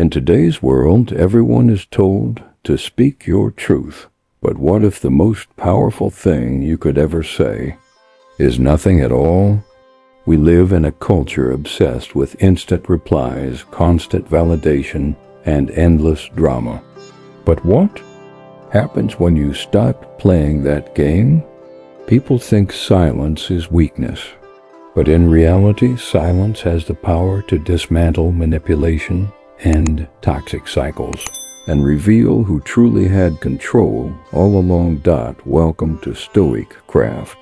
In today's world, everyone is told to speak your truth. But what if the most powerful thing you could ever say is nothing at all? We live in a culture obsessed with instant replies, constant validation, and endless drama. But what happens when you stop playing that game? People think silence is weakness. But in reality, silence has the power to dismantle manipulation and toxic cycles and reveal who truly had control all along. Welcome to Stoic Craft,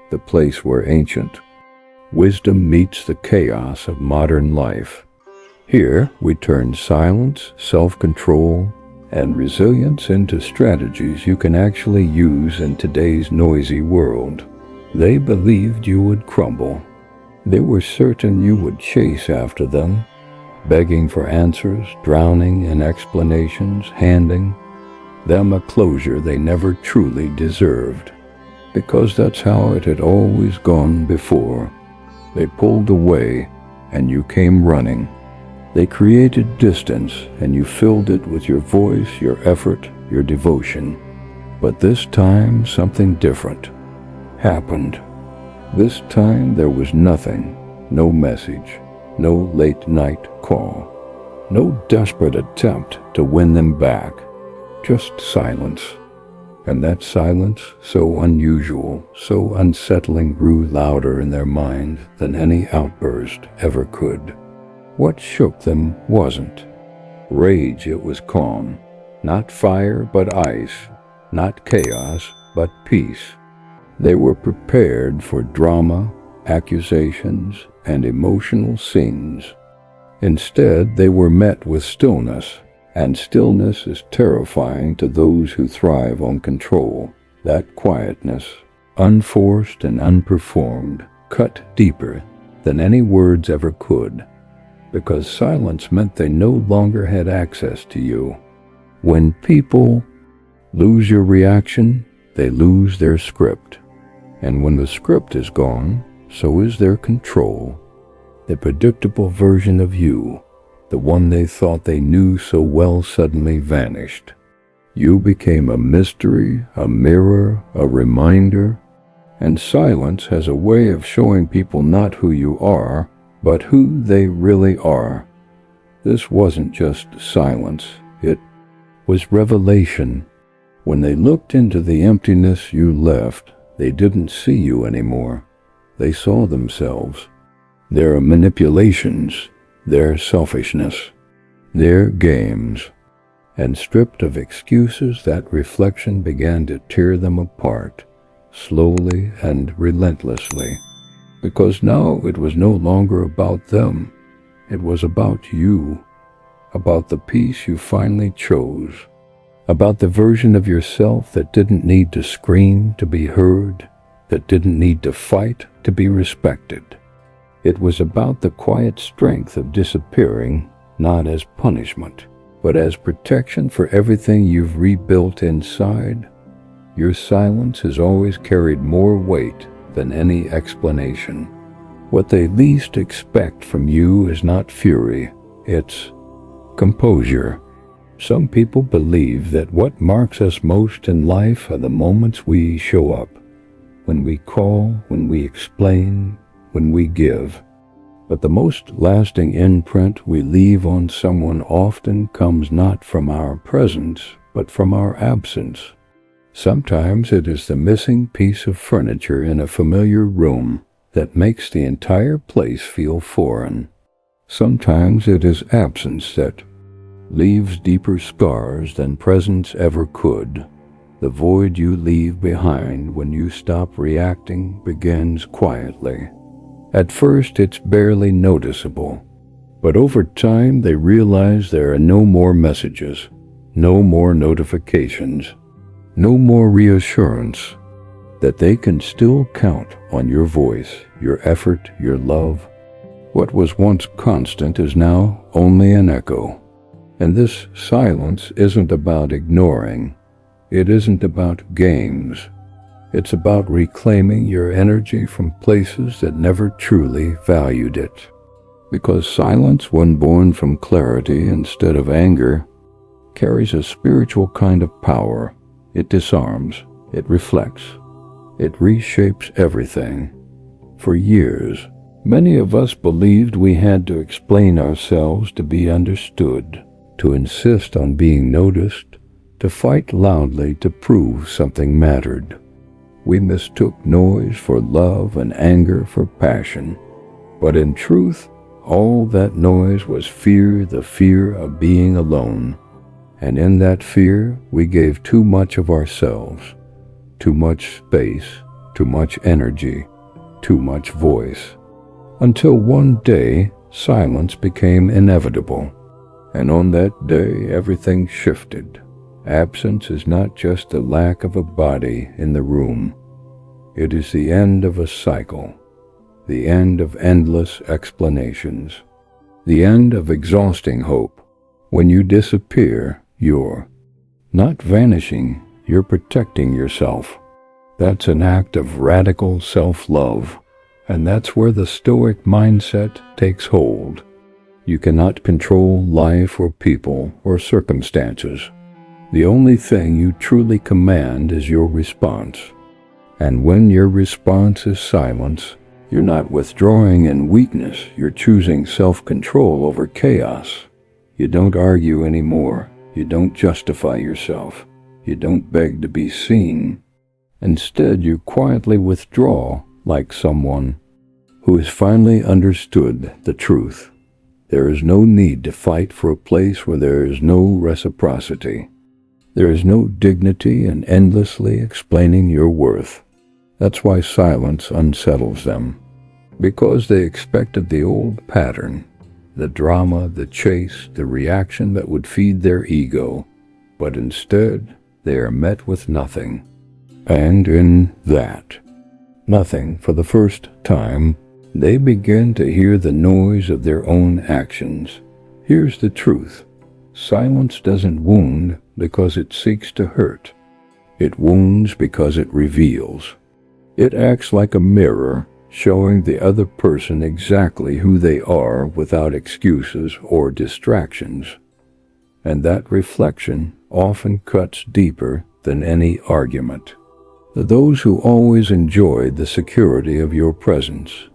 the place where ancient wisdom meets the chaos of modern life. Here, we turn silence, self-control, and resilience into strategies you can actually use in today's noisy world. They believed you would crumble. They were certain you would chase after them, begging for answers, drowning in explanations, handing them a closure they never truly deserved. Because that's how it had always gone before. They pulled away, and you came running. They created distance, and you filled it with your voice, your effort, your devotion. But this time, something different happened. This time, there was nothing, no message, no late-night call, no desperate attempt to win them back, just silence. And that silence, so unusual, so unsettling, grew louder in their mind than any outburst ever could. What shook them wasn't rage, it was calm. Not fire, but ice. Not chaos, but peace. They were prepared for drama, accusations, and emotional scenes. Instead, they were met with stillness, and stillness is terrifying to those who thrive on control. That quietness, unforced and unperformed, cut deeper than any words ever could, because silence meant they no longer had access to you. When people lose your reaction, they lose their script. And when the script is gone, so is their control. The predictable version of you, the one they thought they knew so well, suddenly vanished. You became a mystery, a mirror, a reminder. And silence has a way of showing people not who you are, but who they really are. This wasn't just silence, it was revelation. When they looked into the emptiness you left, they didn't see you anymore. They saw themselves, their manipulations, their selfishness, their games, and stripped of excuses, that reflection began to tear them apart, slowly and relentlessly. Because now it was no longer about them, it was about you, about the peace you finally chose, about the version of yourself that didn't need to scream to be heard, that didn't need to fight to be respected. It was about the quiet strength of disappearing, not as punishment, but as protection for everything you've rebuilt inside. Your silence has always carried more weight than any explanation. What they least expect from you is not fury, it's composure. Some people believe that what marks us most in life are the moments we show up, when we call, when we explain, when we give. But the most lasting imprint we leave on someone often comes not from our presence, but from our absence. Sometimes it is the missing piece of furniture in a familiar room that makes the entire place feel foreign. Sometimes it is absence that leaves deeper scars than presence ever could. The void you leave behind when you stop reacting begins quietly. At first, it's barely noticeable, but over time they realize there are no more messages, no more notifications, no more reassurance that they can still count on your voice, your effort, your love. What was once constant is now only an echo. And this silence isn't about ignoring. It isn't about games. It's about reclaiming your energy from places that never truly valued it. Because silence, when born from clarity instead of anger, carries a spiritual kind of power. It disarms, it reflects, it reshapes everything. For years, many of us believed we had to explain ourselves to be understood, to insist on being noticed, to fight loudly to prove something mattered. We mistook noise for love and anger for passion. But in truth, all that noise was fear, the fear of being alone. And in that fear, we gave too much of ourselves, too much space, too much energy, too much voice. Until one day, silence became inevitable. And on that day, everything shifted. Absence is not just the lack of a body in the room. It is the end of a cycle, the end of endless explanations, the end of exhausting hope. When you disappear, you're not vanishing, you're protecting yourself. That's an act of radical self-love, and that's where the Stoic mindset takes hold. You cannot control life or people or circumstances. The only thing you truly command is your response. And when your response is silence, you're not withdrawing in weakness, you're choosing self-control over chaos. You don't argue anymore, you don't justify yourself, you don't beg to be seen. Instead, you quietly withdraw like someone who has finally understood the truth. There is no need to fight for a place where there is no reciprocity. There is no dignity in endlessly explaining your worth. That's why silence unsettles them. Because they expected the old pattern, the drama, the chase, the reaction that would feed their ego. But instead, they are met with nothing. And in that nothing, for the first time, they begin to hear the noise of their own actions. Here's the truth. Silence doesn't wound because it seeks to hurt. It wounds because it reveals. It acts like a mirror, showing the other person exactly who they are without excuses or distractions. And that reflection often cuts deeper than any argument. Those who always enjoyed the security of your presence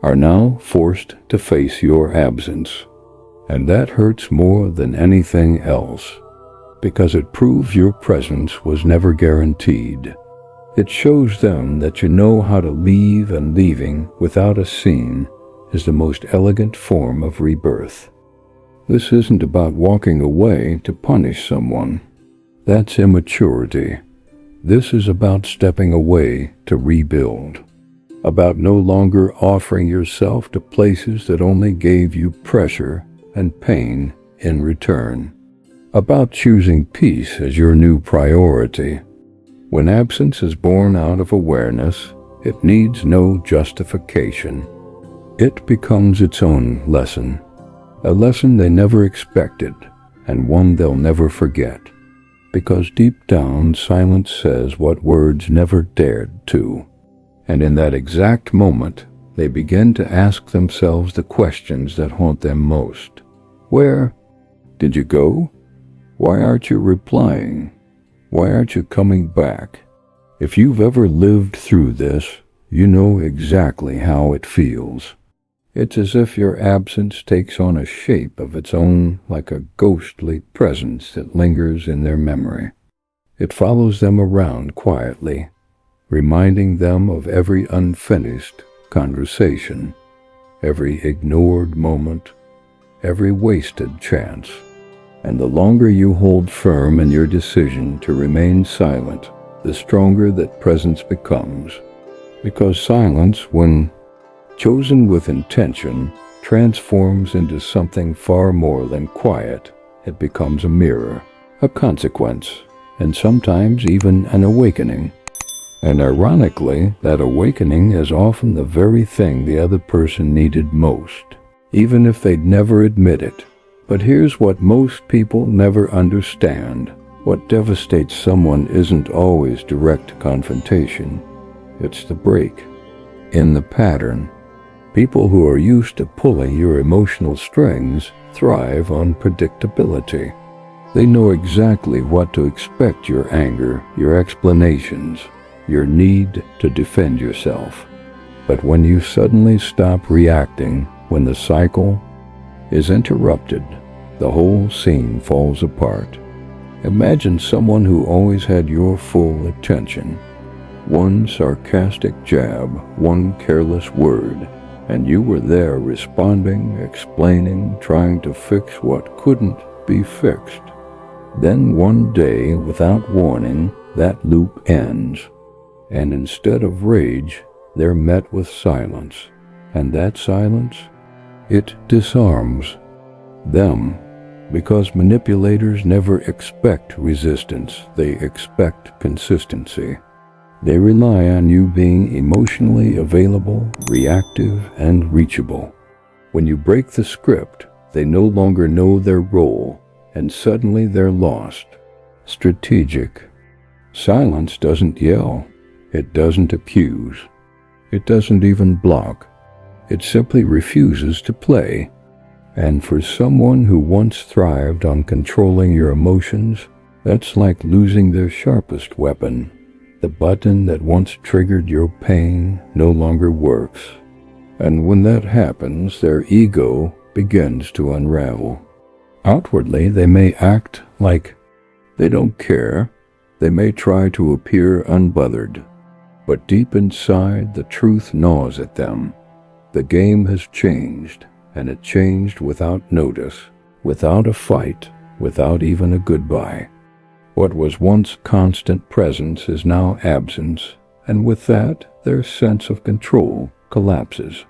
are now forced to face your absence. And that hurts more than anything else, because it proves your presence was never guaranteed. It shows them that you know how to leave, and leaving without a scene is the most elegant form of rebirth. This isn't about walking away to punish someone. That's immaturity. This is about stepping away to rebuild. About no longer offering yourself to places that only gave you pressure and pain in return. About choosing peace as your new priority. When absence is born out of awareness, it needs no justification. It becomes its own lesson, a lesson they never expected, and one they'll never forget. Because deep down, silence says what words never dared to. And in that exact moment, they begin to ask themselves the questions that haunt them most. Where did you go? Why aren't you replying? Why aren't you coming back? If you've ever lived through this, you know exactly how it feels. It's as if your absence takes on a shape of its own, like a ghostly presence that lingers in their memory. It follows them around quietly, reminding them of every unfinished conversation, every ignored moment, every wasted chance. And the longer you hold firm in your decision to remain silent, the stronger that presence becomes. Because silence, when chosen with intention, transforms into something far more than quiet. It becomes a mirror, a consequence, and sometimes even an awakening. And ironically, that awakening is often the very thing the other person needed most, even if they'd never admit it. But here's what most people never understand. What devastates someone isn't always direct confrontation. It's the break in the pattern. People who are used to pulling your emotional strings thrive on predictability. They know exactly what to expect: your anger, your explanations, your need to defend yourself. But when you suddenly stop reacting, when the cycle is interrupted, the whole scene falls apart. Imagine someone who always had your full attention. One sarcastic jab, one careless word, and you were there responding, explaining, trying to fix what couldn't be fixed. Then one day, without warning, that loop ends, and instead of rage, they're met with silence. And that silence, it disarms them, because manipulators never expect resistance, they expect consistency. They rely on you being emotionally available, reactive, and reachable. When you break the script, they no longer know their role, and suddenly they're lost. Strategic. Silence doesn't yell. It doesn't accuse. It doesn't even block. It simply refuses to play. And for someone who once thrived on controlling your emotions, that's like losing their sharpest weapon. The button that once triggered your pain no longer works. And when that happens, their ego begins to unravel. Outwardly, they may act like they don't care. They may try to appear unbothered. But deep inside, the truth gnaws at them. The game has changed, and it changed without notice, without a fight, without even a goodbye. What was once constant presence is now absence, and with that, their sense of control collapses.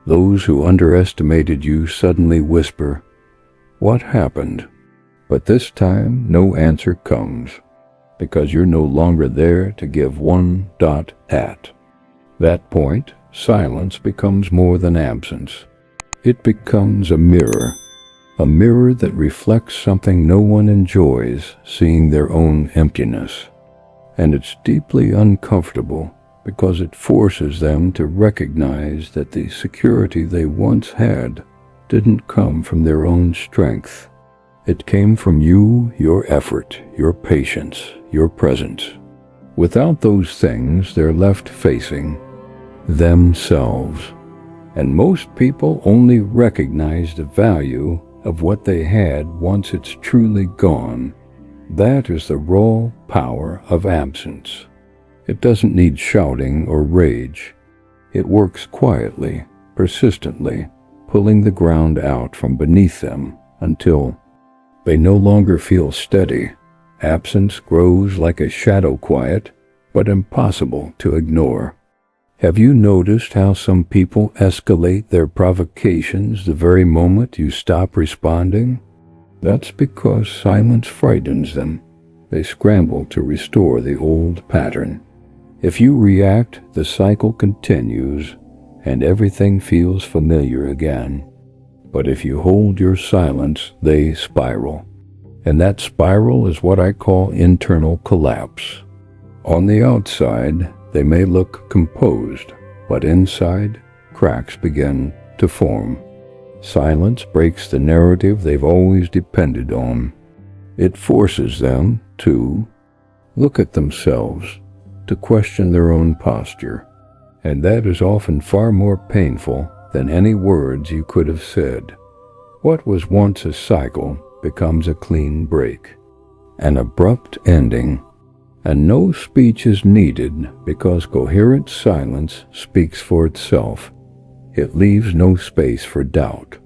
Those who underestimated you suddenly whisper, "What happened?" But this time, no answer comes, because you're no longer there to give one dot at. That point, silence becomes more than absence. It becomes a mirror that reflects something no one enjoys, seeing their own emptiness. And it's deeply uncomfortable because it forces them to recognize that the security they once had didn't come from their own strength. It came from you, your effort, your patience, your presence. Without those things, they're left facing themselves. And most people only recognize the value of what they had once it's truly gone. That is the raw power of absence. It doesn't need shouting or rage. It works quietly, persistently, pulling the ground out from beneath them until they no longer feel steady. Absence grows like a shadow, quiet, but impossible to ignore. Have you noticed how some people escalate their provocations the very moment you stop responding? That's because silence frightens them. They scramble to restore the old pattern. If you react, the cycle continues, and everything feels familiar again. But if you hold your silence, they spiral. And that spiral is what I call internal collapse. On the outside, they may look composed, but inside, cracks begin to form. Silence breaks the narrative they've always depended on. It forces them to look at themselves, to question their own posture. And that is often far more painful than any words you could have said. What was once a cycle becomes a clean break, an abrupt ending. And no speech is needed because coherent silence speaks for itself. It leaves no space for doubt.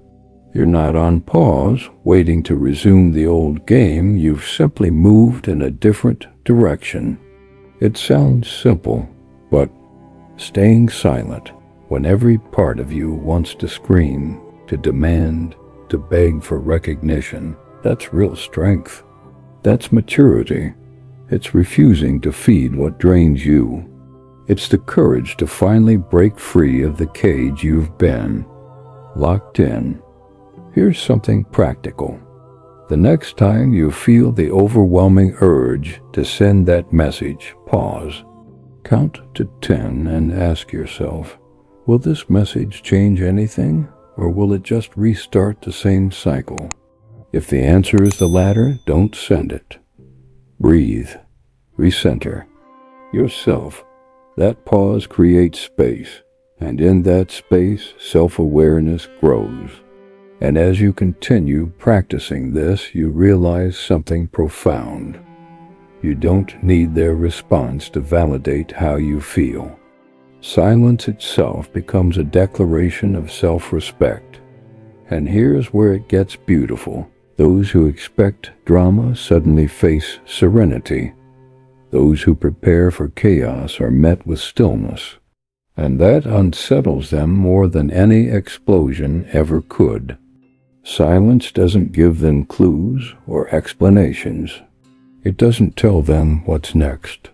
You're not on pause, waiting to resume the old game. You've simply moved in a different direction. It sounds simple, but staying silent when every part of you wants to scream, to demand, to beg for recognition, that's real strength. That's maturity. It's refusing to feed what drains you. It's the courage to finally break free of the cage you've been locked in. Here's something practical. The next time you feel the overwhelming urge to send that message, pause. Count to 10 and ask yourself, Will this message change anything, or will it just restart the same cycle? If the answer is the latter, don't send it. Breathe. Recenter yourself. That pause creates space, and in that space, self-awareness grows. And as you continue practicing this, you realize something profound. You don't need their response to validate how you feel. Silence itself becomes a declaration of self-respect. And here's where it gets beautiful. Those who expect drama suddenly face serenity. Those who prepare for chaos are met with stillness. And that unsettles them more than any explosion ever could. Silence doesn't give them clues or explanations. It doesn't tell them what's next.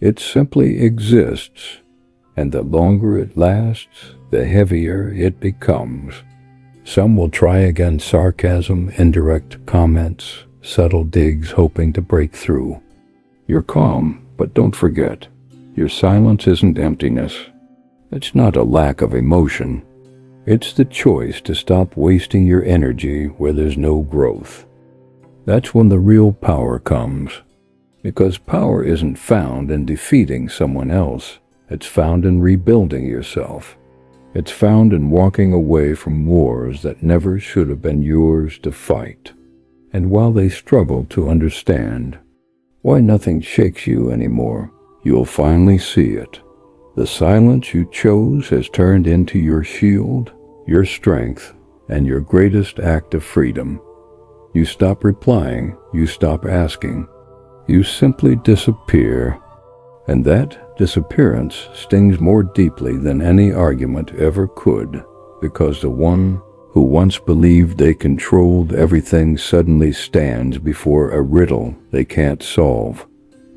It simply exists, and the longer it lasts, the heavier it becomes. Some will try against sarcasm, indirect comments, subtle digs hoping to break through. You're calm, but don't forget, your silence isn't emptiness. It's not a lack of emotion. It's the choice to stop wasting your energy where there's no growth. That's when the real power comes. Because power isn't found in defeating someone else. It's found in rebuilding yourself. It's found in walking away from wars that never should have been yours to fight. And while they struggle to understand why nothing shakes you anymore, you'll finally see it. The silence you chose has turned into your shield, your strength, and your greatest act of freedom. You stop replying, you stop asking. You simply disappear, and that disappearance stings more deeply than any argument ever could, because the one who once believed they controlled everything suddenly stands before a riddle they can't solve.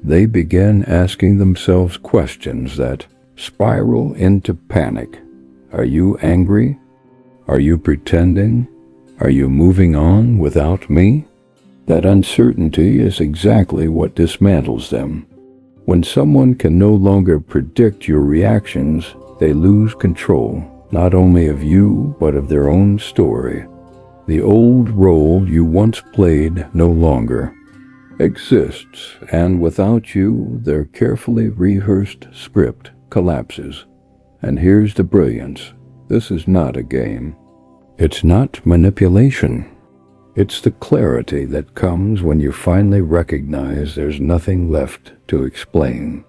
They begin asking themselves questions that spiral into panic. Are you angry? Are you pretending? Are you moving on without me? That uncertainty is exactly what dismantles them. When someone can no longer predict your reactions, they lose control, not only of you, but of their own story. The old role you once played no longer exists, and without you, their carefully rehearsed script collapses. And here's the brilliance. This is not a game. It's not manipulation. It's the clarity that comes when you finally recognize there's nothing left to explain.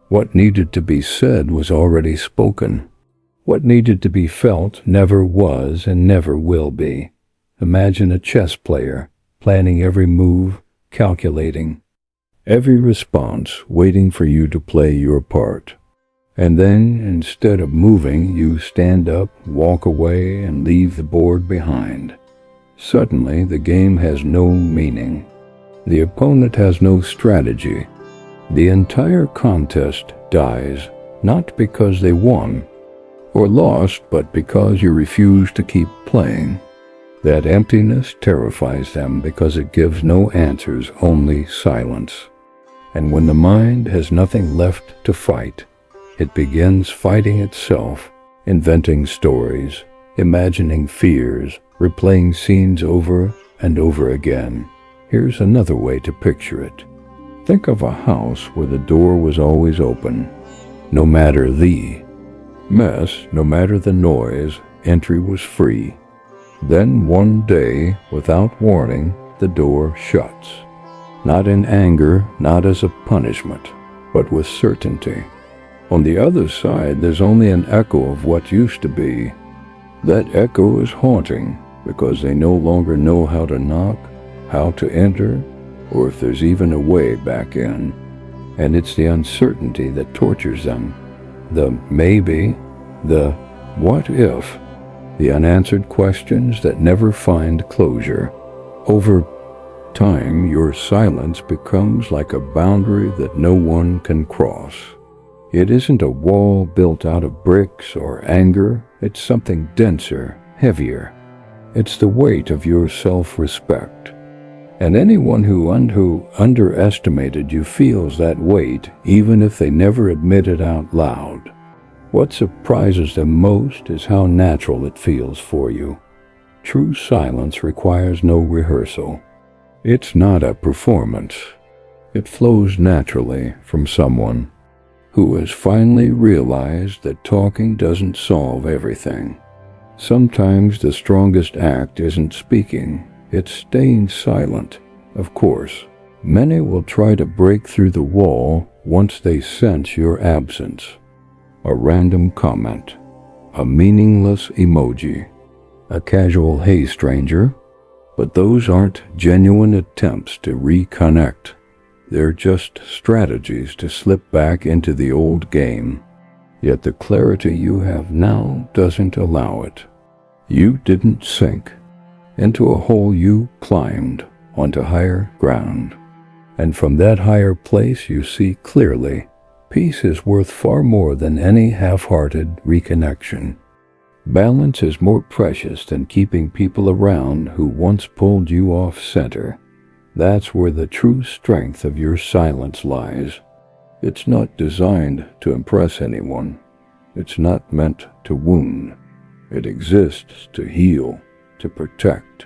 What needed to be said was already spoken. What needed to be felt never was and never will be. Imagine a chess player, planning every move, calculating every response, waiting for you to play your part. And then, instead of moving, you stand up, walk away, and leave the board behind. Suddenly, the game has no meaning. The opponent has no strategy. The entire contest dies, not because they won or lost, but because you refuse to keep playing. That emptiness terrifies them because it gives no answers, only silence. And when the mind has nothing left to fight, it begins fighting itself, inventing stories, imagining fears, replaying scenes over and over again. Here's another way to picture it. Think of a house where the door was always open. No matter the mess, no matter the noise, entry was free. Then one day, without warning, the door shuts. Not in anger, not as a punishment, but with certainty. On the other side, there's only an echo of what used to be. That echo is haunting because they no longer know how to knock, how to enter, or if there's even a way back in. And it's the uncertainty that tortures them. The maybe, the what if, the unanswered questions that never find closure. Over time, your silence becomes like a boundary that no one can cross. It isn't a wall built out of bricks or anger. It's something denser, heavier. It's the weight of your self-respect. And anyone who underestimated you feels that weight, even if they never admit it out loud. What surprises them most is how natural it feels for you. True silence requires no rehearsal. It's not a performance. It flows naturally from someone who has finally realized that talking doesn't solve everything. Sometimes the strongest act isn't speaking, it's staying silent. Of course, many will try to break through the wall once they sense your absence. A random comment, a meaningless emoji, a casual "hey stranger," but those aren't genuine attempts to reconnect. They're just strategies to slip back into the old game. Yet the clarity you have now doesn't allow it. You didn't sink into a hole, you climbed onto higher ground. And from that higher place you see clearly. Peace is worth far more than any half-hearted reconnection. Balance is more precious than keeping people around who once pulled you off center. That's where the true strength of your silence lies. It's not designed to impress anyone. It's not meant to wound. It exists to heal, to protect.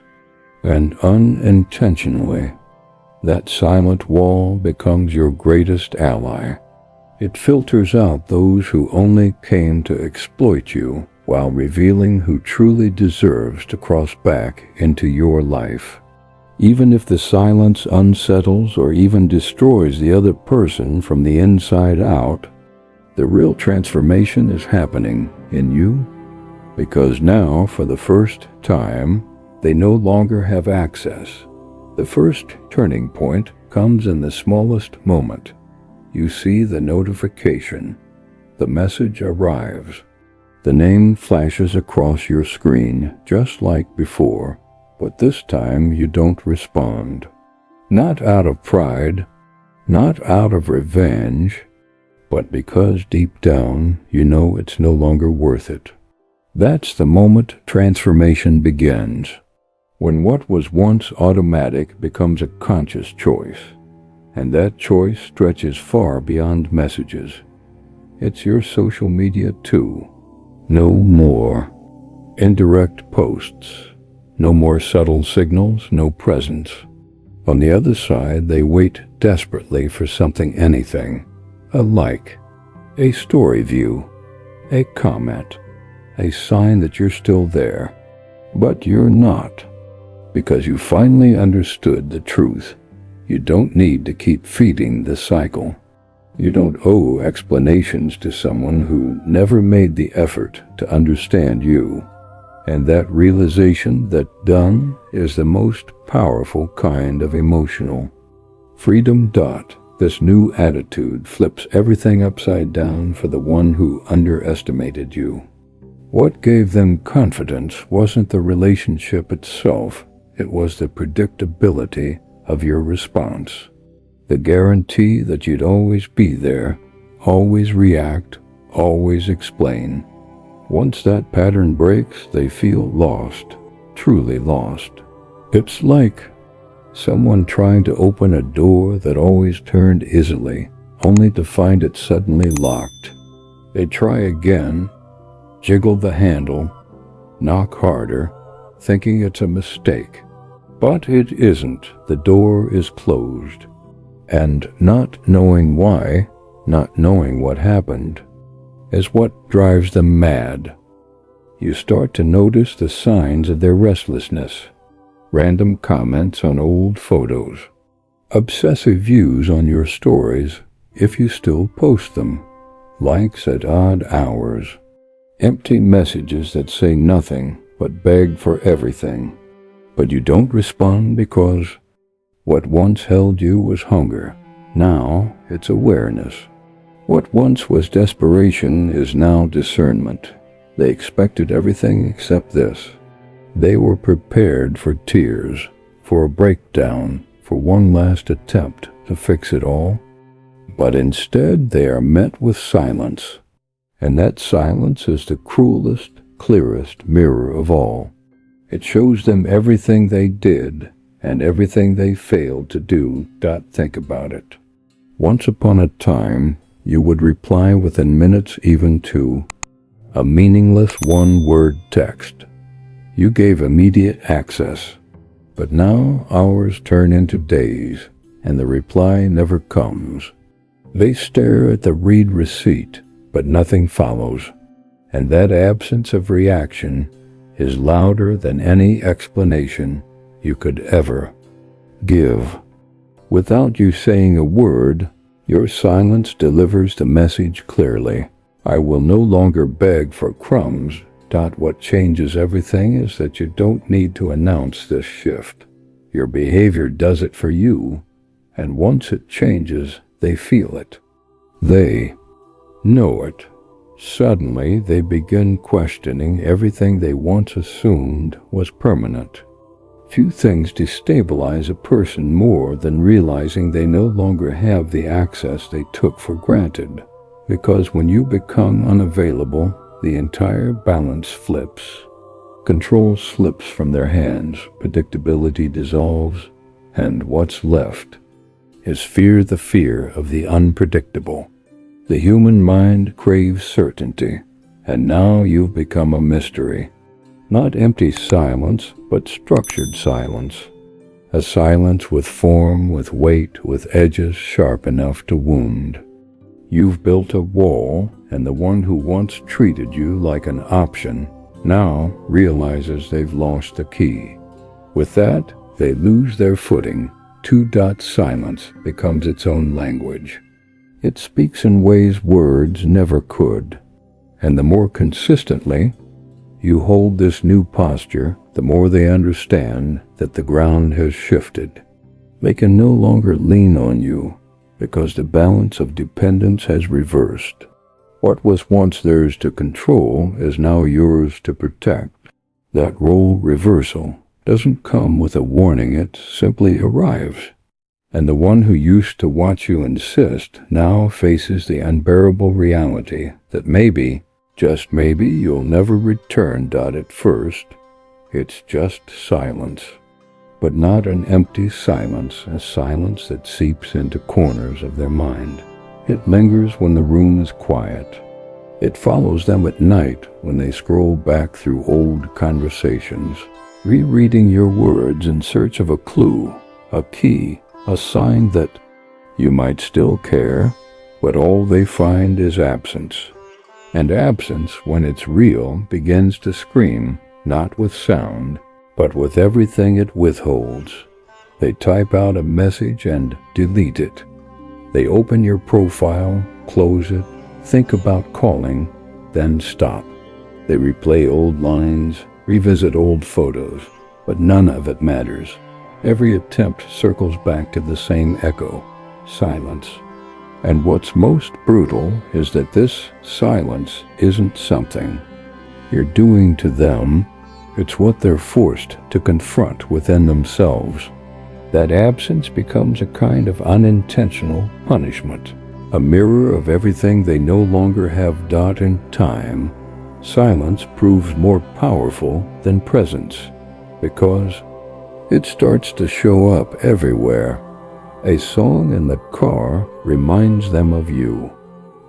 And unintentionally, that silent wall becomes your greatest ally. It filters out those who only came to exploit you while revealing who truly deserves to cross back into your life. Even if the silence unsettles or even destroys the other person from the inside out, the real transformation is happening in you, because now, for the first time, they no longer have access. The first turning point comes in the smallest moment. You see the notification. The message arrives. The name flashes across your screen just like before, but this time you don't respond. Not out of pride, not out of revenge, but because deep down you know it's no longer worth it. That's the moment transformation begins, when what was once automatic becomes a conscious choice. And that choice stretches far beyond messages. It's your social media too. No more indirect posts. No more subtle signals, no presence. On the other side, they wait desperately for something, anything. A like, a story view, a comment, a sign that you're still there. But you're not, because you finally understood the truth. You don't need to keep feeding the cycle. You don't owe explanations to someone who never made the effort to understand you. And that realization that done is the most powerful kind of emotional freedom. This new attitude flips everything upside down for the one who underestimated you. What gave them confidence wasn't the relationship itself, it was the predictability of your response. The guarantee that you'd always be there, always react, always explain. Once that pattern breaks, they feel lost, truly lost. It's like someone trying to open a door that always turned easily, only to find it suddenly locked. They try again, jiggle the handle, knock harder, thinking it's a mistake. But it isn't. The door is closed. And not knowing why, not knowing what happened, is what drives them mad. You start to notice the signs of their restlessness. Random comments on old photos. Obsessive views on your stories, if you still post them. Likes at odd hours. Empty messages that say nothing but beg for everything. But you don't respond because what once held you was hunger. Now it's awareness. What once was desperation is now discernment. They expected everything except this. They were prepared for tears, for a breakdown, for one last attempt to fix it all. But instead they are met with silence. And that silence is the cruelest, clearest mirror of all. It shows them everything they did and everything they failed to do. Think about it. Once upon a time, you would reply within minutes, even to a meaningless one-word text. You gave immediate access, but now hours turn into days, and the reply never comes. They stare at the read receipt, but nothing follows, and that absence of reaction is louder than any explanation you could ever give. Without you saying a word, your silence delivers the message clearly. I will no longer beg for crumbs. What changes everything is that you don't need to announce this shift. Your behavior does it for you, and once it changes, they feel it. They know it. Suddenly, they begin questioning everything they once assumed was permanent. Few things destabilize a person more than realizing they no longer have the access they took for granted, because when you become unavailable, the entire balance flips. Control slips from their hands, predictability dissolves, and what's left is fear, the fear of the unpredictable. The human mind craves certainty, and now you've become a mystery. Not empty silence, but structured silence. A silence with form, with weight, with edges sharp enough to wound. You've built a wall, and the one who once treated you like an option now realizes they've lost the key. With that, they lose their footing. Silence becomes its own language. It speaks in ways words never could, and the more consistently you hold this new posture, the more they understand that the ground has shifted. They can no longer lean on you, because the balance of dependence has reversed. What was once theirs to control is now yours to protect. That role reversal doesn't come with a warning, it simply arrives. And the one who used to watch you insist now faces the unbearable reality that maybe, just maybe, you'll never return. At first, it's just silence. But not an empty silence, a silence that seeps into corners of their mind. It lingers when the room is quiet. It follows them at night when they scroll back through old conversations, rereading your words in search of a clue, a key, a sign that you might still care, but all they find is absence. And absence, when it's real, begins to scream, not with sound, but with everything it withholds. They type out a message and delete it. They open your profile, close it, think about calling, then stop. They replay old lines, revisit old photos, but none of it matters. Every attempt circles back to the same echo, silence. And what's most brutal is that this silence isn't something you're doing to them. It's what they're forced to confront within themselves. That absence becomes a kind of unintentional punishment, a mirror of everything they no longer have. In time, silence proves more powerful than presence, because it starts to show up everywhere. A song in the car reminds them of you.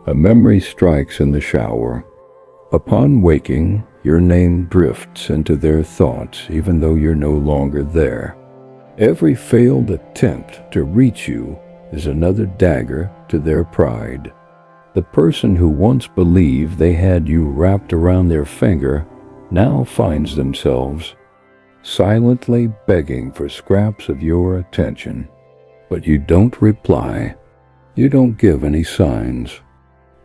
A memory strikes in the shower. Upon waking, your name drifts into their thoughts even though you're no longer there. Every failed attempt to reach you is another dagger to their pride. The person who once believed they had you wrapped around their finger now finds themselves silently begging for scraps of your attention. But you don't reply. You don't give any signs.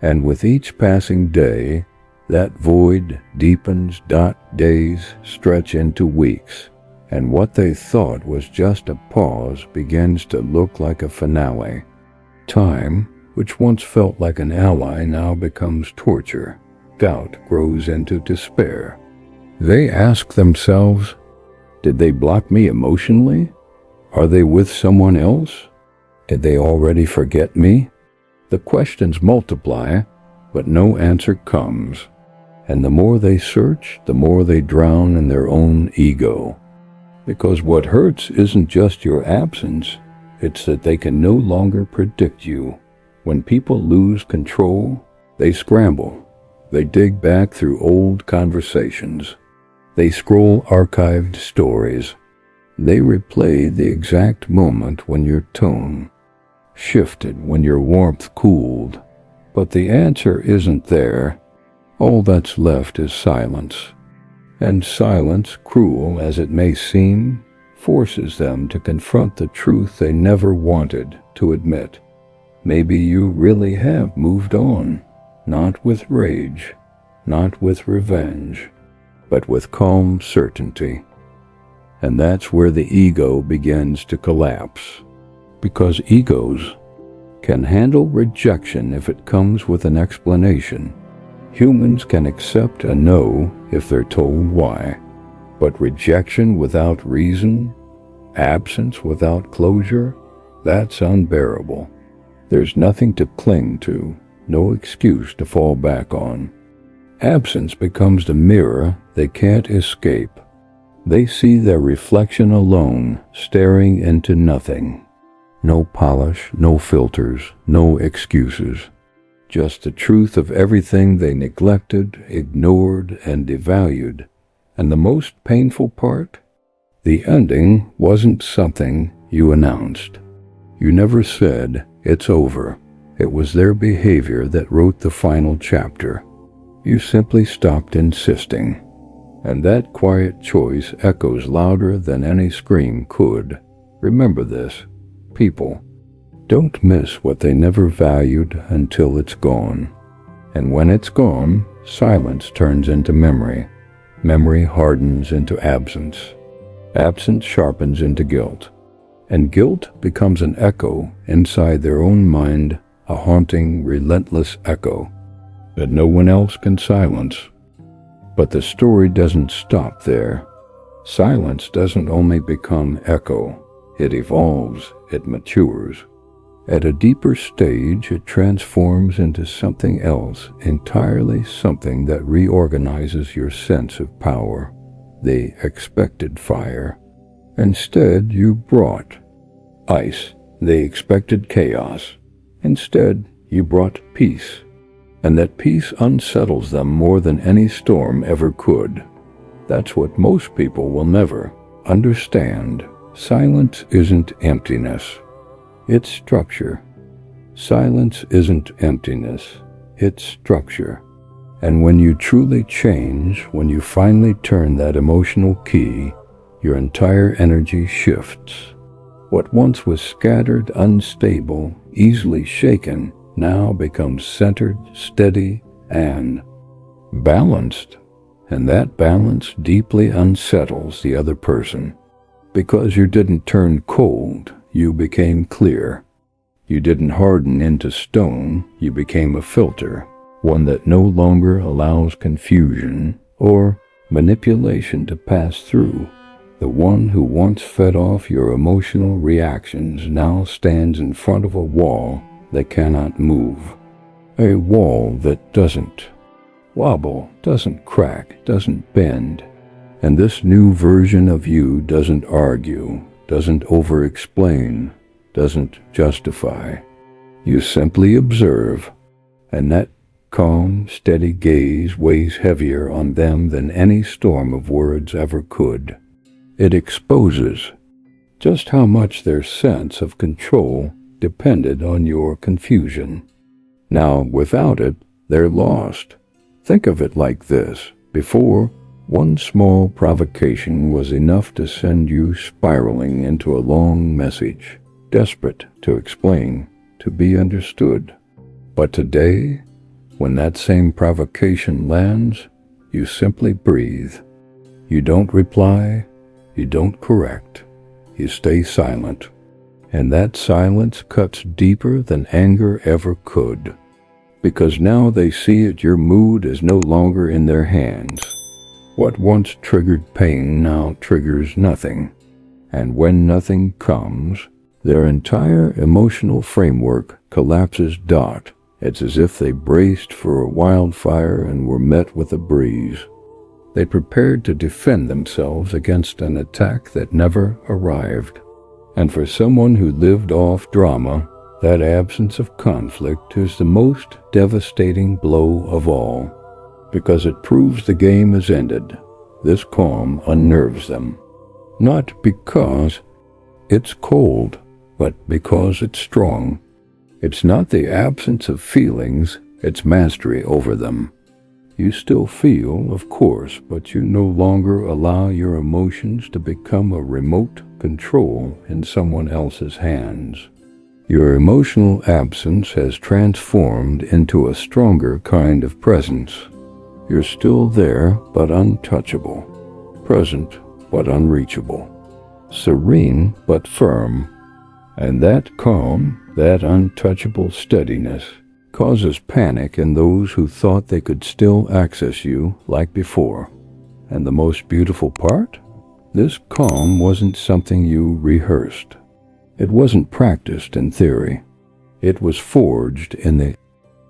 And with each passing day, that void deepens. Days stretch into weeks, and what they thought was just a pause begins to look like a finale. Time, which once felt like an ally, now becomes torture. Doubt grows into despair. They ask themselves, did they block me emotionally? Are they with someone else? Did they already forget me? The questions multiply, but no answer comes. And the more they search, the more they drown in their own ego. Because what hurts isn't just your absence, it's that they can no longer predict you. When people lose control, they scramble. They dig back through old conversations. They scroll archived stories. They replay the exact moment when your tone shifted, when your warmth cooled. But the answer isn't there. All that's left is silence. And silence, cruel as it may seem, forces them to confront the truth they never wanted to admit. Maybe you really have moved on, not with rage, not with revenge, but with calm certainty. And that's where the ego begins to collapse. Because egos can handle rejection if it comes with an explanation. Humans can accept a no if they're told why. But rejection without reason, absence without closure, that's unbearable. There's nothing to cling to, no excuse to fall back on. Absence becomes the mirror they can't escape. They see their reflection alone, staring into nothing. No polish, no filters, no excuses. Just the truth of everything they neglected, ignored, and devalued. And the most painful part? The ending wasn't something you announced. You never said, "It's over." It was their behavior that wrote the final chapter. You simply stopped insisting. And that quiet choice echoes louder than any scream could. Remember this, people. Don't miss what they never valued until it's gone. And when it's gone, silence turns into memory. Memory hardens into absence. Absence sharpens into guilt. And guilt becomes an echo inside their own mind, a haunting, relentless echo that no one else can silence. But the story doesn't stop there. Silence doesn't only become echo. It evolves, it matures. At a deeper stage, it transforms into something else entirely, something that reorganizes your sense of power, the expected fire. Instead, you brought ice, the expected chaos. Instead, you brought peace. And that peace unsettles them more than any storm ever could. That's what most people will never understand. Silence isn't emptiness. It's structure. Silence isn't emptiness. It's structure. And when you truly change, when you finally turn that emotional key, your entire energy shifts. What once was scattered, unstable, easily shaken, now becomes centered, steady, and balanced. And that balance deeply unsettles the other person. Because you didn't turn cold, you became clear. You didn't harden into stone, you became a filter, one that no longer allows confusion or manipulation to pass through. The one who once fed off your emotional reactions now stands in front of a wall that cannot move. A wall that doesn't wobble, doesn't crack, doesn't bend. And this new version of you doesn't argue, doesn't over-explain, doesn't justify. You simply observe, and that calm, steady gaze weighs heavier on them than any storm of words ever could. It exposes just how much their sense of control depended on your confusion. Now, without it, they're lost. Think of it like this. Before, one small provocation was enough to send you spiraling into a long message, desperate to explain, to be understood. But today, when that same provocation lands, you simply breathe. You don't reply, you don't correct, you stay silent. And that silence cuts deeper than anger ever could. Because now they see it, your mood is no longer in their hands. What once triggered pain now triggers nothing. And when nothing comes, their entire emotional framework collapses. It's as if they braced for a wildfire and were met with a breeze. They prepared to defend themselves against an attack that never arrived. And for someone who lived off drama, that absence of conflict is the most devastating blow of all. because it proves the game is ended. This calm unnerves them, not because it's cold, but because it's strong. It's not the absence of feelings, it's mastery over them. You still feel, of course, but you no longer allow your emotions to become a remote control in someone else's hands. Your emotional absence has transformed into a stronger kind of presence. You're still there, but untouchable. Present, but unreachable. Serene, but firm. And that calm, that untouchable steadiness, causes panic in those who thought they could still access you like before. And the most beautiful part? This calm wasn't something you rehearsed. It wasn't practiced in theory. It was forged in the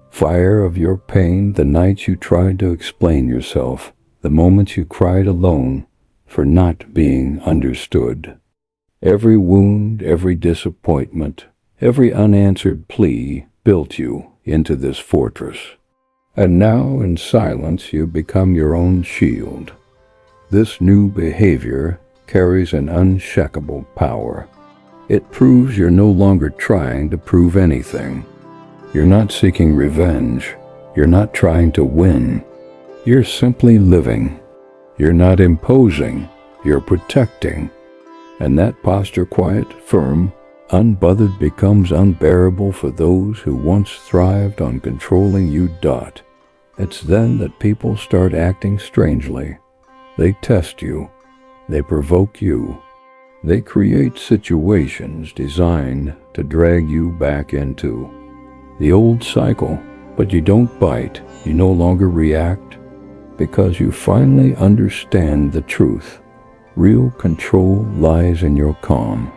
fire of your pain, the nights you tried to explain yourself, the moments you cried alone for not being understood. Every wound, every disappointment, every unanswered plea built you into this fortress. And now, in silence, you become your own shield. This new behavior carries an unshakable power. It proves you're no longer trying to prove anything. You're not seeking revenge. You're not trying to win. You're simply living. You're not imposing. You're protecting. And that posture, quiet, firm, unbothered, becomes unbearable for those who once thrived on controlling you. It's then that people start acting strangely. They test you. They provoke you. They create situations designed to drag you back into the old cycle. But you don't bite. You no longer react, because you finally understand the truth. Real control lies in your calm.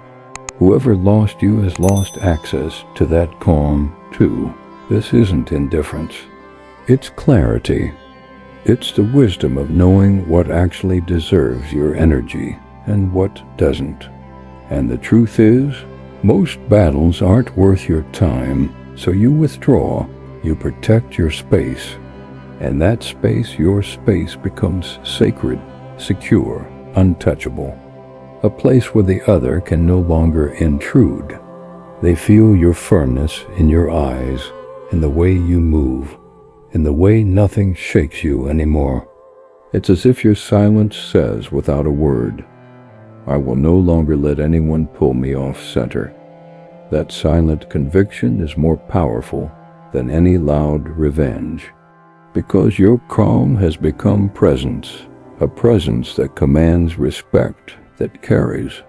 Whoever lost you has lost access to that calm, too. This isn't indifference. It's clarity. It's the wisdom of knowing what actually deserves your energy and what doesn't. And the truth is, most battles aren't worth your time, so you withdraw, you protect your space. And that space, your space, becomes sacred, secure, untouchable. A place where the other can no longer intrude. They feel your firmness in your eyes, in the way you move, in the way nothing shakes you anymore. It's as if your silence says without a word, I will no longer let anyone pull me off center. That silent conviction is more powerful than any loud revenge, because your calm has become presence, a presence that commands respect, that carries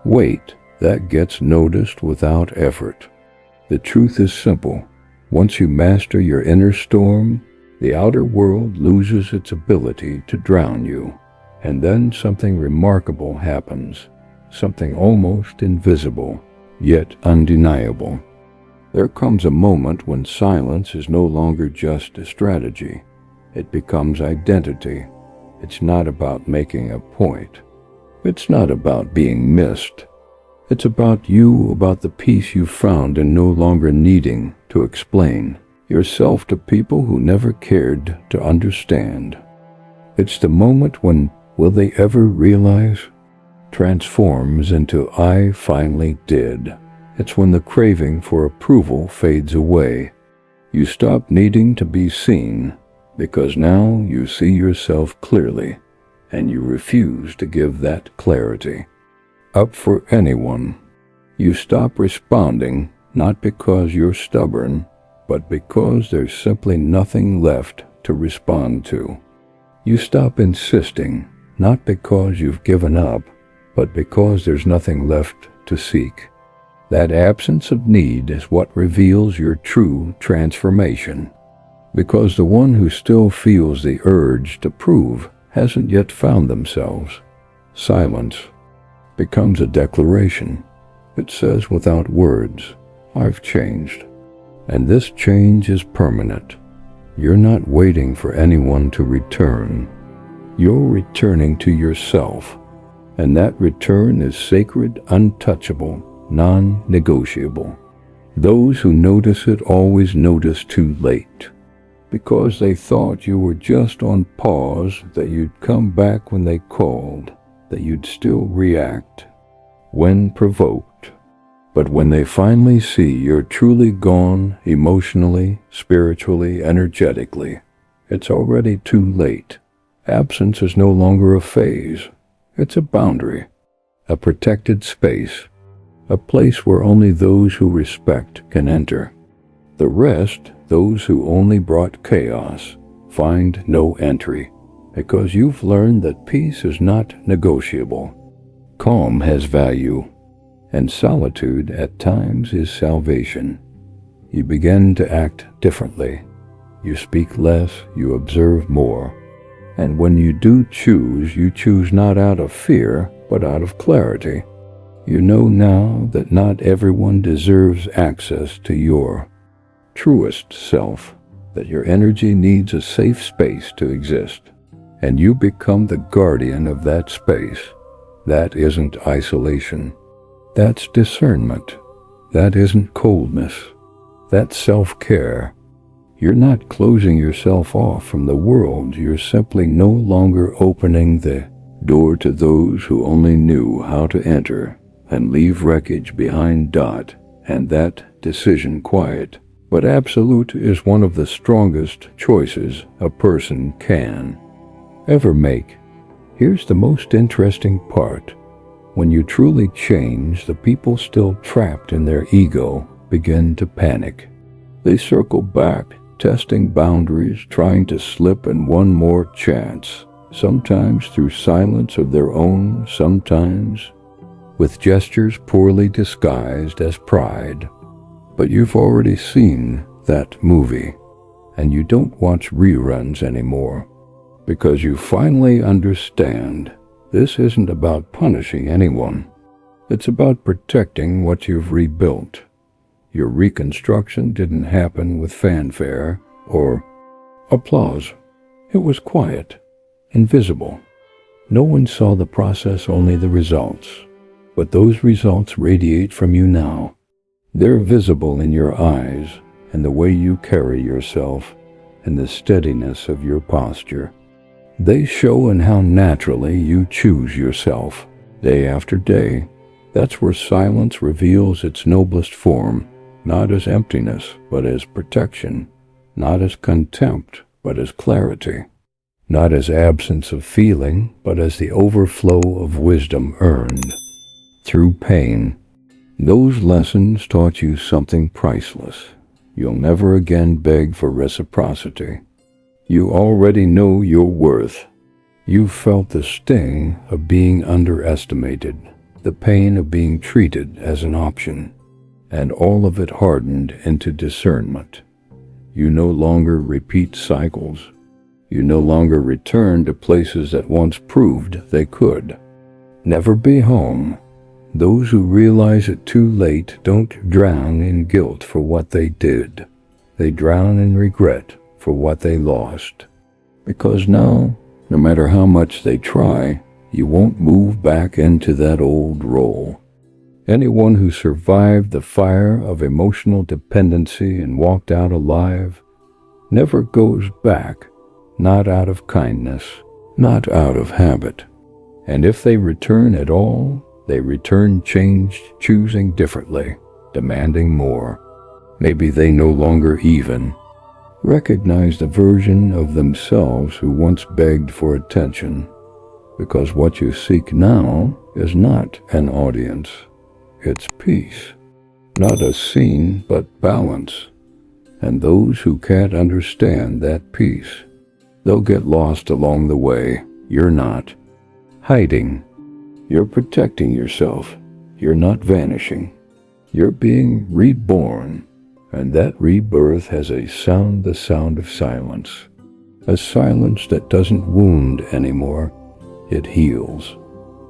weight, that gets noticed without effort. The truth is simple. Once you master your inner storm, the outer world loses its ability to drown you. And then something remarkable happens, something almost invisible, yet undeniable. There comes a moment when silence is no longer just a strategy. It becomes identity. It's not about making a point. It's not about being missed. It's about you, about the peace you found in no longer needing to explain yourself to people who never cared to understand. It's the moment when will they ever realize? Transforms into I finally did. It's when the craving for approval fades away. You stop needing to be seen, because now you see yourself clearly, and you refuse to give that clarity up for anyone. You stop responding, not because you're stubborn, but because there's simply nothing left to respond to. You stop insisting, not because you've given up, but because there's nothing left to seek. That absence of need is what reveals your true transformation, because the one who still feels the urge to prove hasn't yet found themselves. Silence becomes a declaration. It says without words, I've changed. And this change is permanent. You're not waiting for anyone to return. You're returning to yourself, and that return is sacred, untouchable, non-negotiable. Those who notice it always notice too late. because they thought you were just on pause, that you'd come back when they called, that you'd still react when provoked. But when they finally see you're truly gone emotionally, spiritually, energetically, it's already too late. Absence is no longer a phase. It's a boundary, a protected space, a place where only those who respect can enter. The rest, those who only brought chaos, find no entry, because you've learned that peace is not negotiable. Calm has value, and solitude at times is salvation. You begin to act differently. You speak less, you observe more. And when you do choose, you choose not out of fear, but out of clarity. You know now that not everyone deserves access to your truest self, that your energy needs a safe space to exist, and you become the guardian of that space. That isn't isolation. That's discernment. That isn't coldness. That's self-care. You're not closing yourself off from the world. You're simply no longer opening the door to those who only knew how to enter and leave wreckage behind. And that decision quiet but absolute is one of the strongest choices a person can ever make. Here's the most interesting part. When you truly change, the people still trapped in their ego begin to panic. They circle back, testing boundaries, trying to slip in one more chance, sometimes through silence of their own, sometimes with gestures poorly disguised as pride. But you've already seen that movie, and you don't watch reruns anymore, because you finally understand this isn't about punishing anyone. It's about protecting what you've rebuilt. Your reconstruction didn't happen with fanfare or applause. It was quiet, invisible. No one saw the process, only the results. But those results radiate from you now. They're visible in your eyes and the way you carry yourself and the steadiness of your posture. They show in how naturally you choose yourself, day after day. That's where silence reveals its noblest form, not as emptiness, but as protection, not as contempt, but as clarity, not as absence of feeling, but as the overflow of wisdom earned through pain. Those lessons taught you something priceless. You'll never again beg for reciprocity. You already know your worth. You've felt the sting of being underestimated, the pain of being treated as an option, and all of it hardened into discernment. You no longer repeat cycles. You no longer return to places that once proved they could never be home. Those who realize it too late don't drown in guilt for what they did. They drown in regret for what they lost. Because now, no matter how much they try, you won't move back into that old role. Anyone who survived the fire of emotional dependency and walked out alive never goes back, not out of kindness, not out of habit. And if they return at all, they return changed, choosing differently, demanding more. Maybe they no longer even recognize the version of themselves who once begged for attention, because what you seek now is not an audience. It's peace, not a scene, but balance. And those who can't understand that peace, they'll get lost along the way. You're not hiding. You're protecting yourself. You're not vanishing. You're being reborn. And that rebirth has a sound, the sound of silence. A silence that doesn't wound anymore. It heals.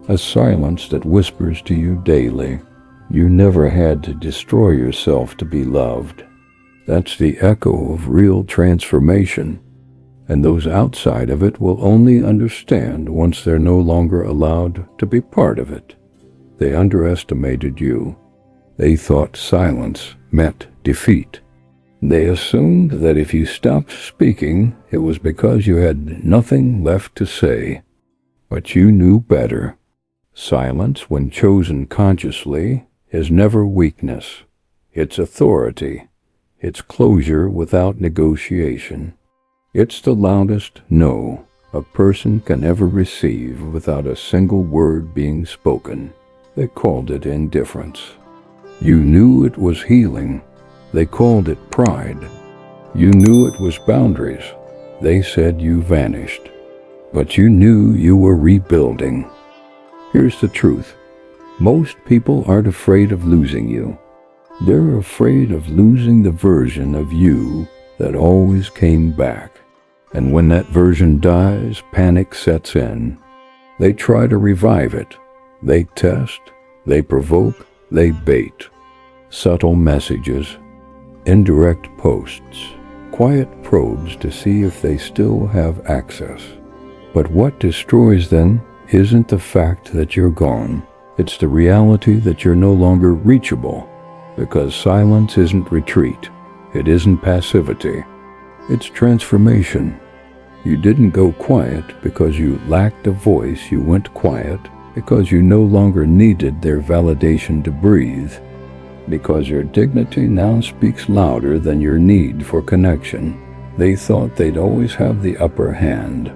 A silence that whispers to you daily. You never had to destroy yourself to be loved. That's the echo of real transformation. And those outside of it will only understand once they're no longer allowed to be part of it. They underestimated you. They thought silence meant defeat. They assumed that if you stopped speaking, it was because you had nothing left to say. But you knew better. Silence, when chosen consciously, is never weakness. It's authority. It's closure without negotiation. It's the loudest no a person can ever receive without a single word being spoken. They called it indifference. You knew it was healing. They called it pride. You knew it was boundaries. They said you vanished. But you knew you were rebuilding. Here's the truth. Most people aren't afraid of losing you. They're afraid of losing the version of you that always came back. And when that version dies, panic sets in. They try to revive it. They test, they provoke, they bait. Subtle messages, indirect posts, quiet probes to see if they still have access. But what destroys them isn't the fact that you're gone. It's the reality that you're no longer reachable, because silence isn't retreat. It isn't passivity. It's transformation. You didn't go quiet because you lacked a voice. You went quiet because you no longer needed their validation to breathe, because your dignity now speaks louder than your need for connection. They thought they'd always have the upper hand,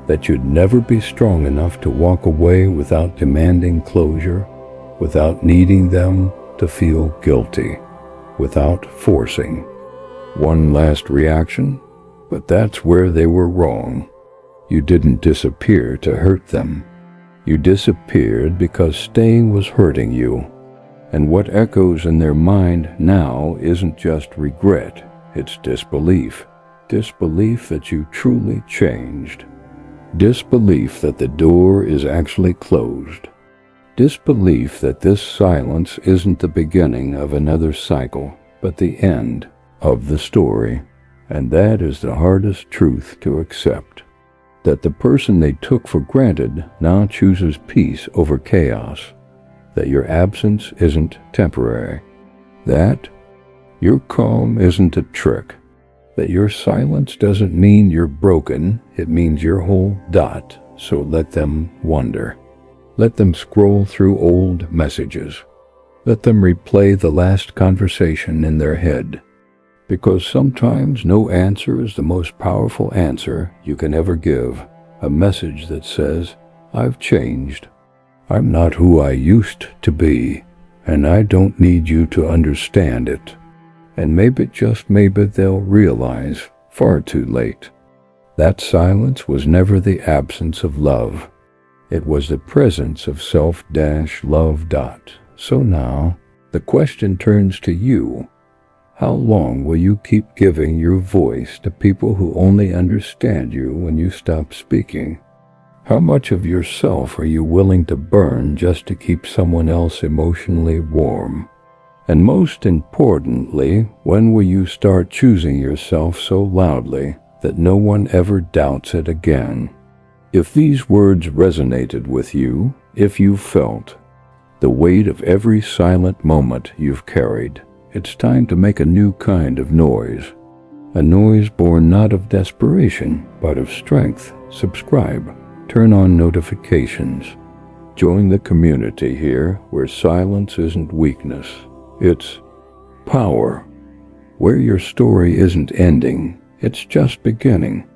that you'd never be strong enough to walk away without demanding closure, without needing them to feel guilty, without forcing. One last reaction, but that's where they were wrong. You didn't disappear to hurt them. You disappeared because staying was hurting you. And what echoes in their mind now isn't just regret, it's disbelief. Disbelief that you truly changed. Disbelief that the door is actually closed. Disbelief that this silence isn't the beginning of another cycle, but the end of the story. And that is the hardest truth to accept. That the person they took for granted now chooses peace over chaos. That your absence isn't temporary. That your calm isn't a trick. That your silence doesn't mean you're broken, it means you're whole. So let them wonder. Let them scroll through old messages. Let them replay the last conversation in their head. Because sometimes no answer is the most powerful answer you can ever give. A message that says, I've changed. I'm not who I used to be, and I don't need you to understand it. And maybe, just maybe, they'll realize, far too late, that silence was never the absence of love. It was the presence of self-love. So now, the question turns to you. How long will you keep giving your voice to people who only understand you when you stop speaking? How much of yourself are you willing to burn just to keep someone else emotionally warm? And most importantly, when will you start choosing yourself so loudly that no one ever doubts it again? If these words resonated with you, if you felt the weight of every silent moment you've carried, it's time to make a new kind of noise. A noise born not of desperation, but of strength. Subscribe. Turn on notifications. Join the community here where silence isn't weakness. It's power. Where your story isn't ending, it's just beginning.